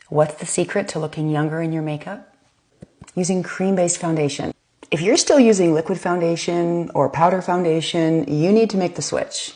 What's the secret to looking younger in your makeup? Using cream-based foundation. If you're still using liquid foundation or powder foundation, you need to make the switch.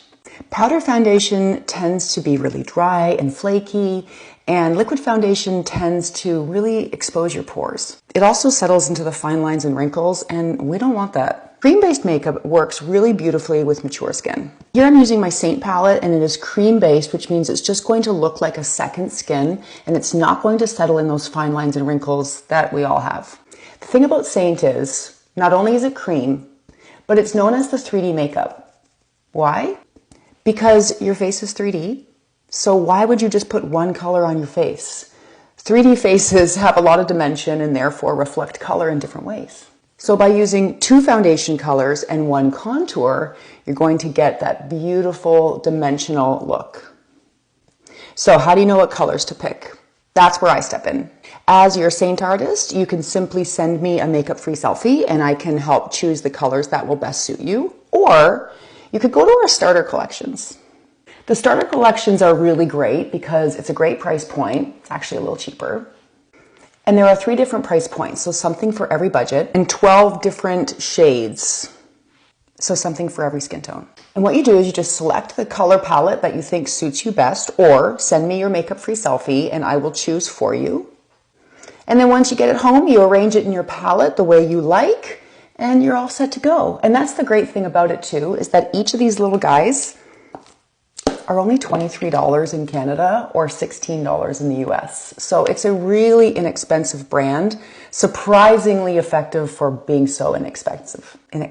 Powder foundation tends to be really dry and flaky, and liquid foundation tends to really expose your pores. It also settles into the fine lines and wrinkles, and we don't want that. Cream-based makeup works really beautifully with mature skin. Here I'm using my Saint palette, and it is cream-based, which means it's just going to look like a second skin, and it's not going to settle in those fine lines and wrinkles that we all have. The thing about Saint is, not only is it cream, but it's known as the 3D makeup. Why? Because your face is 3D, so why would you just put one color on your face? 3D faces have a lot of dimension and therefore reflect color in different ways. So by using 2 foundation colors and 1 contour, you're going to get that beautiful dimensional look. So how do you know what colors to pick? That's where I step in. As your Saint artist, you can simply send me a makeup-free selfie and I can help choose the colors that will best suit you. Or you could go to our starter collections. The starter collections are really great because it's a great price point. It's actually a little cheaper. And there are 3 different price points, so something for every budget, and 12 different shades, so something for every skin tone. And what you do is you just select the color palette that you think suits you best, or send me your makeup-free selfie and I will choose for you. And then once you get it home, you arrange it in your palette the way you like, and you're all set to go. And that's the great thing about it too, is that each of these little guys are only $23 in Canada or $16 in the US. So it's a really inexpensive brand, surprisingly effective for being so inexpensive. And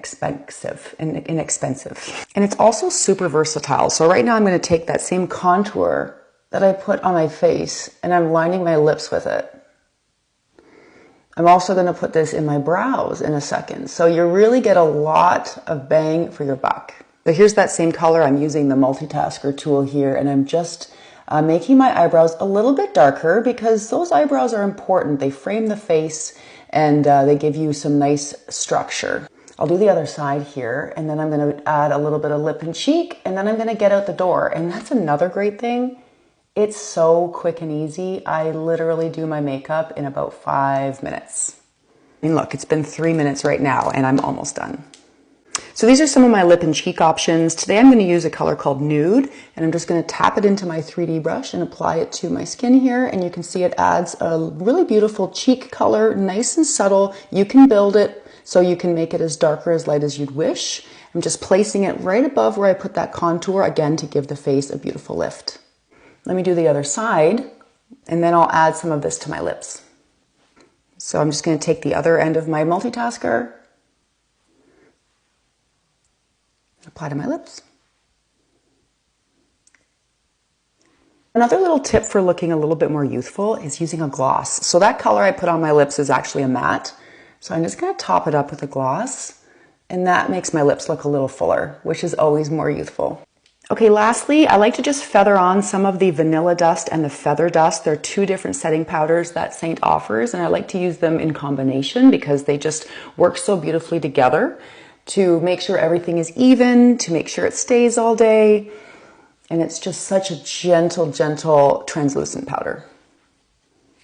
it's also super versatile. So right now I'm going to take that same contour that I put on my face and I'm lining my lips with it. I'm also going to put this in my brows in a second. So you really get a lot of bang for your buck. So here's that same color. I'm using the multitasker tool here and I'm just making my eyebrows a little bit darker because those eyebrows are important. They frame the face and they give you some nice structure. I'll do the other side here and then I'm going to add a little bit of lip and cheek and then I'm going to get out the door. And that's another great thing. It's so quick and easy. I literally do my makeup in about 5 minutes. And look, it's been 3 minutes right now and I'm almost done. So these are some of my lip and cheek options. Today I'm going to use a color called Nude and I'm just going to tap it into my 3D brush and apply it to my skin here. And you can see it adds a really beautiful cheek color, nice and subtle. You can build it so you can make it as dark or as light as you'd wish. I'm just placing it right above where I put that contour, again, to give the face a beautiful lift. Let me do the other side and then I'll add some of this to my lips. So I'm just going to take the other end of my multitasker, apply to my lips. Another little tip for looking a little bit more youthful is using a gloss. So that color I put on my lips is actually a matte. So I'm just going to top it up with a gloss and that makes my lips look a little fuller, which is always more youthful. Okay, lastly, I like to just feather on some of the Vanilla Dust and the Feather Dust. They're 2 different setting powders that Saint offers and I like to use them in combination because they just work so beautifully together to make sure everything is even, to make sure it stays all day. And it's just such a gentle, gentle translucent powder.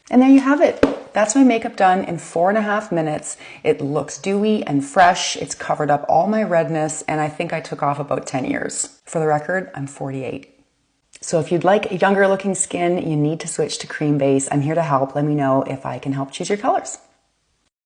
And there you have it. That's my makeup done in 4.5 minutes. It looks dewy and fresh. It's covered up all my redness and I think I took off about 10 years. For the record, I'm 48. So if you'd like a younger looking skin, you need to switch to cream base. I'm here to help. Let me know if I can help choose your colors.